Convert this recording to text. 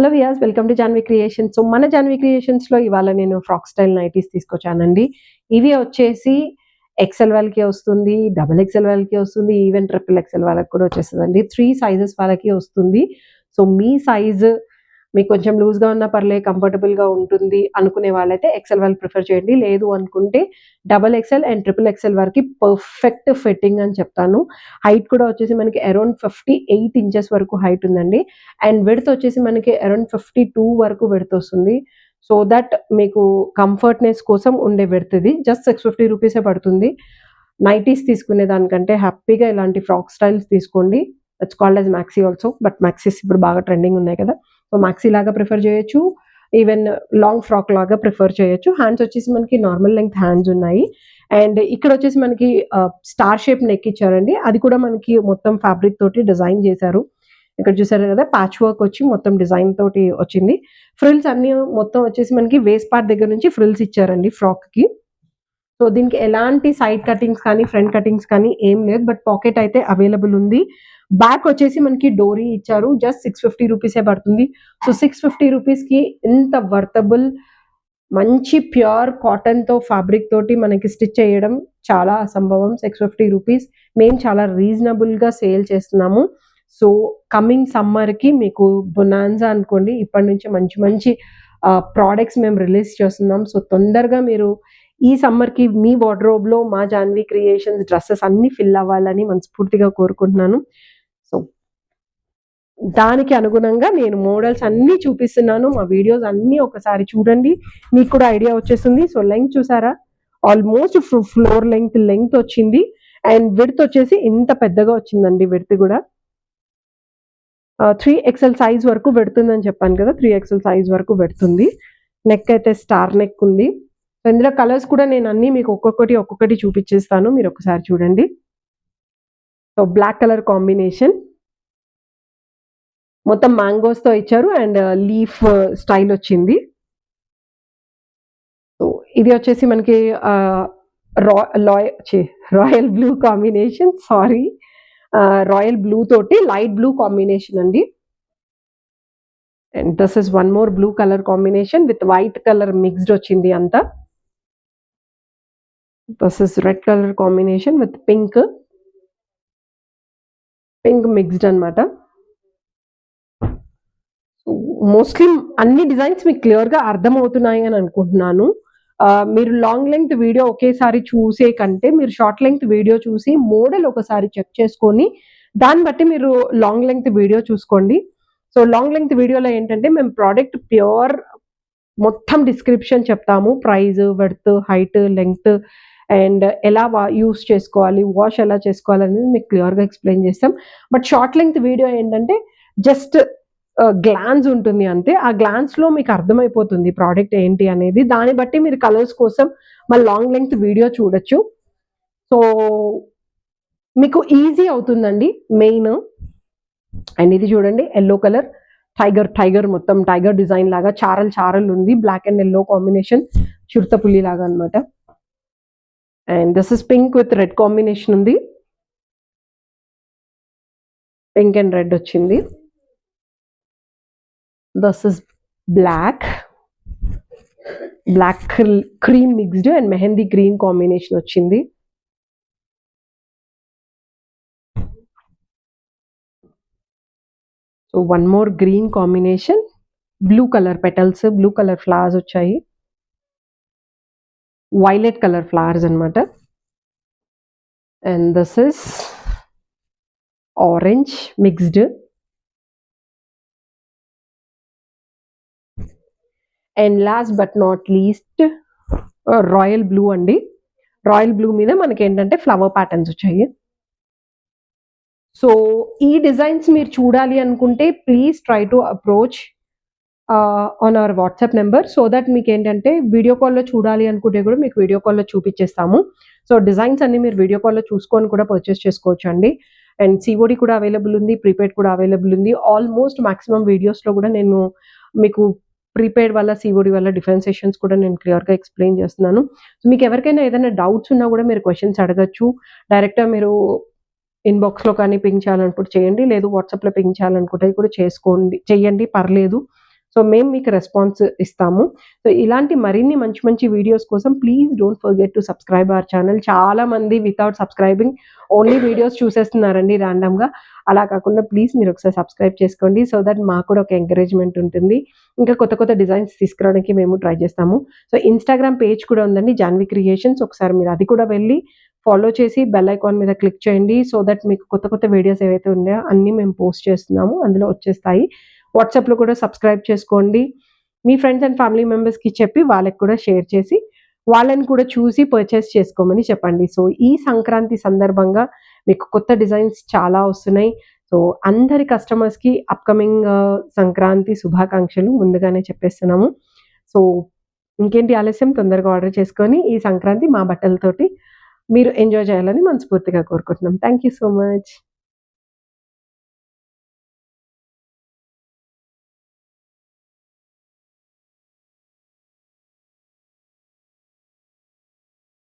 Hello వియాస్, welcome to Janvi creations. So మన జాన్వి క్రియేషన్స్లో ఇవాళ నేను ఫ్రాక్ స్టైల్ నైటీస్ తీసుకొచ్చానండి. ఇవి వచ్చేసి ఎక్సెల్ వాళ్ళకి వస్తుంది, డబుల్ ఎక్సెల్ వాళ్ళకి వస్తుంది, ఈవెన్ ట్రిపుల్ ఎక్సెల్ వాళ్ళకి కూడా వచ్చేస్తుందండి. 3 సైజెస్ వాళ్ళకి వస్తుంది. సో మీ సైజు మీకు కొంచెం లూజ్గా ఉన్నా పర్లేదు, కంఫర్టబుల్గా ఉంటుంది అనుకునే వాళ్ళైతే ఎక్సెల్ వాళ్ళు ప్రిఫర్ చేయండి. లేదు అనుకుంటే double XL and triple XL వరకు పర్ఫెక్ట్ ఫిట్టింగ్ అని చెప్తాను. హైట్ కూడా వచ్చేసి మనకి అరౌండ్ 58 ఇంచెస్ వరకు హైట్ ఉందండి. అండ్ విడ్త్ వచ్చేసి మనకి అరౌండ్ 52 వరకు విడ్త్ వస్తుంది. సో దట్ మీకు కంఫర్ట్‌నెస్ కోసం ఉండే విడ్త్ ఇది. జస్ట్ 650 రూపీసే పడుతుంది. నైటీస్ తీసుకునే దానికంటే హ్యాపీగా ఇలాంటి ఫ్రాక్ స్టైల్స్ తీసుకోండి. It's called as maxi also. But maxis ఇప్పుడు బాగా ట్రెండింగ్ ఉన్నాయి కదా! సో మాక్సీ లాగా ప్రిఫర్ చేయొచ్చు. ఈవెన్ లాంగ్ ఫ్రాక్ లాగా ప్రిఫర్ చేయొచ్చు. హ్యాండ్స్ వచ్చేసి మనకి నార్మల్ లెంగ్త్ హ్యాండ్స్ ఉన్నాయి. అండ్ ఇక్కడ వచ్చేసి మనకి స్టార్ షేప్ నెక్ ఇచ్చారండి. అది కూడా మనకి మొత్తం ఫ్యాబ్రిక్ తోటి డిజైన్ చేశారు. ఇక్కడ చూసారు కదా, ప్యాచ్ వర్క్ వచ్చి మొత్తం డిజైన్ తోటి వచ్చింది. ఫ్రిల్స్ అన్నీ మొత్తం వచ్చేసి మనకి వేస్ట్ పార్ట్ దగ్గర నుంచి ఫ్రిల్స్ ఇచ్చారండి ఫ్రాక్‌కి. సో దీనికి ఎలాంటి సైడ్ కటింగ్స్ కానీ, ఫ్రంట్ కటింగ్స్ కానీ ఏం లేదు. బట్ పాకెట్ అయితే అవైలబుల్ ఉంది. బ్యాక్ వచ్చేసి మనకి డోరీ ఇచ్చారు. జస్ట్ 650 రూపీసే పడుతుంది. సో 650 రూపీస్‌కి ఇంత వర్తబుల్ మంచి ప్యూర్ కాటన్‌తో ఫ్యాబ్రిక్ తోటి మనకి స్టిచ్ చేయడం చాలా అసంభవం. 650 రూపీస్ మేము చాలా రీజనబుల్‌గా సేల్ చేస్తున్నాము. సో కమింగ్ సమ్మర్‌కి మీకు బొనాన్జా అనుకోండి. ఇప్పటి నుంచే మంచి మంచి ప్రొడక్ట్స్ మేము రిలీజ్ చేస్తున్నాం. సో తొందరగా మీరు ఈ సమ్మర్‌కి మీ వార్డ్‌రోబ్‌లో మా జాన్వి క్రియేషన్స్ డ్రెసెస్ అన్నీ ఫిల్ అవ్వాలని మనస్ఫూర్తిగా కోరుకుంటున్నాను. సో దానికి అనుగుణంగా నేను మోడల్స్ అన్నీ చూపిస్తున్నాను. మా వీడియోస్ అన్నీ ఒకసారి చూడండి. మీకు కూడా ఐడియా వచ్చేస్తుంది. సో లెంగ్త్ చూసారా? ఆల్మోస్ట్ ఫ్లోర్ లెంగ్త్ వచ్చింది. అండ్ విడ్త్ వచ్చేసి ఇంత పెద్దగా వచ్చిందండి విడ్త్ కూడా. 3 ఎక్స్ఎల్ సైజ్ వరకు పెడుతుందని చెప్పాను కదా! 3 ఎక్స్ఎల్ సైజ్ వరకు పెడుతుంది. నెక్ అయితే స్టార్ నెక్ ఉంది. సో ఇందులో కలర్స్ కూడా నేను అన్నీ మీకు ఒక్కొక్కటి చూపించేస్తాను. మీరు ఒకసారి చూడండి. సో బ్లాక్ కలర్ కాంబినేషన్ మొత్తం మ్యాంగోస్‌తో ఇచ్చారు. అండ్ లీఫ్ స్టైల్ వచ్చింది. సో ఇది వచ్చేసి మనకి రా లాయ్ ఛీ royal blue combination. Sorry. Royal blue తోటి లైట్ బ్లూ కాంబినేషన్ అండి. And this is one more blue colour combination with white colour mixed వచ్చింది అంతా. This is red colour combination with pink mixed అన్నమాట. మోస్ట్లీ అన్ని డిజైన్స్ మీకు క్లియర్‌గా అర్థమవుతున్నాయి అని అనుకుంటున్నాను. మీరు లాంగ్ లెంగ్త్ వీడియో ఒకేసారి చూసే కంటే మీరు షార్ట్ లెంగ్త్ వీడియో చూసి మోడల్ ఒకసారి చెక్ చేసుకొని దాన్ని బట్టి మీరు లాంగ్ లెంగ్త్ వీడియో చూసుకోండి. సో లాంగ్ లెంగ్త్ వీడియోలో ఏంటంటే మేము ప్రోడక్ట్ ప్యూర్ మొత్తం డిస్క్రిప్షన్ చెప్తాము. Price, width, height, length and ఎలా యూజ్ చేసుకోవాలి, వాష్ ఎలా చేసుకోవాలనేది మీకు క్లియర్‌గా ఎక్స్‌ప్లెయిన్ చేస్తాం. బట్ షార్ట్ లెంగ్త్ వీడియో ఏంటంటే జస్ట్ గ్లాన్స్ ఉంటుంది అంతే. ఆ గ్లాన్స్‌లో మీకు అర్థమైపోతుంది ప్రోడక్ట్ ఏంటి అనేది. దాన్ని బట్టి మీరు కలర్స్ కోసం మళ్ళీ లాంగ్ లెంగ్త్ వీడియో చూడొచ్చు. సో మీకు ఈజీ అవుతుందండి మెయిన్. అండ్ ఇది చూడండి, యెల్లో కలర్ టైగర్ మొత్తం టైగర్ డిజైన్ లాగా చారల్ ఉంది. బ్లాక్ అండ్ యెల్లో కాంబినేషన్ చిరుతపులి లాగా అన్నమాట. And this is pink with red combination ఉంది. పింక్ అండ్ రెడ్ వచ్చింది. This is black cream mixed and mehndi green combination వచ్చింది. So one more green combination, blue colour petals, blue colour flowers వచ్చాయి. Violet colour flowers అన్నమాట. And this is orange mixed. And last but not least royal blue అండి. Royal blue మీద మనకి ఏంటంటే flower patterns వచ్చాయి. So ఈ designs మీరు చూడాలి అనుకుంటే please try to approach on our WhatsApp number. So that మీకు ఏంటంటే వీడియో కాల్‌లో చూడాలి అనుకుంటే కూడా మీకు వీడియో కాల్‌లో చూపించేస్తాము. సో డిజైన్స్ అన్ని మీరు వీడియో కాల్‌లో చూసుకొని కూడా పర్చేస్ చేసుకోవచ్చు అండి. అండ్ సీఓడి కూడా అవైలబుల్ ఉంది. ప్రీపెయిడ్ కూడా అవైలబుల్ ఉంది. ఆల్మోస్ట్ మాక్సిమం వీడియోస్‌లో కూడా నేను మీకు ప్రీపెయిడ్ వల్ల, సీఓడి వల్ల డిఫరెన్షియేషన్స్ కూడా నేను క్లియర్‌గా ఎక్స్‌ప్లెయిన్ చేస్తున్నాను. సో మీకు ఎవరికైనా ఏదైనా డౌట్స్ ఉన్నా కూడా మీరు క్వెషన్స్ అడగొచ్చు. డైరెక్ట్‌గా మీరు ఇన్‌బాక్స్‌లో కానీ పింగ్ చేయాలనుకుంటే చేయండి. లేదు వాట్సాప్‌లో పింగ్ చేయాలనుకుంటే కూడా చెయ్యండి, పర్లేదు. సో మేము మీకు రెస్పాన్స్ ఇస్తాము. సో ఇలాంటి మరిన్ని మంచి మంచి వీడియోస్ కోసం please don't forget to subscribe our channel. చాలామంది వితౌట్ సబ్స్క్రైబింగ్ ఓన్లీ వీడియోస్ చూసేస్తున్నారండి ర్యాండమ్‌గా. అలా కాకుండా ప్లీజ్ మీరు ఒకసారి సబ్స్క్రైబ్ చేసుకోండి. సో దట్ మాకు కూడా ఒక ఎంకరేజ్‌మెంట్ ఉంటుంది. ఇంకా కొత్త కొత్త డిజైన్స్ తీసుకురావడానికి మేము ట్రై చేస్తాము. సో ఇన్‌స్టాగ్రామ్ పేజ్ కూడా ఉందండి జాన్వి క్రియేషన్స్. ఒకసారి మీరు అది కూడా వెళ్ళి ఫాలో చేసి బెల్ ఐకాన్ మీద క్లిక్ చేయండి. సో దట్ మీకు కొత్త కొత్త వీడియోస్ ఏవైతే ఉన్నాయో అన్నీ మేము పోస్ట్ చేస్తున్నాము అందులో వచ్చేస్తాయి. వాట్సాప్‌లో కూడా సబ్స్క్రైబ్ చేసుకోండి. మీ ఫ్రెండ్స్ అండ్ ఫ్యామిలీ మెంబర్స్‌కి చెప్పి వాళ్ళకి కూడా షేర్ చేసి, వాళ్ళని కూడా చూసి పర్చేస్ చేసుకోమని చెప్పండి. సో ఈ సంక్రాంతి సందర్భంగా మీకు కొత్త డిజైన్స్ చాలా వస్తున్నాయి. సో అందరి కస్టమర్స్‌కి అప్‌కమింగ్ సంక్రాంతి శుభాకాంక్షలు ముందుగానే చెప్పేస్తున్నాము. సో ఇంకేంటి ఆలస్యం, తొందరగా ఆర్డర్ చేసుకొని ఈ సంక్రాంతి మా బట్టలతోటి మీరు ఎంజాయ్ చేయాలని మనస్ఫూర్తిగా కోరుకుంటున్నాం. Thank you so much.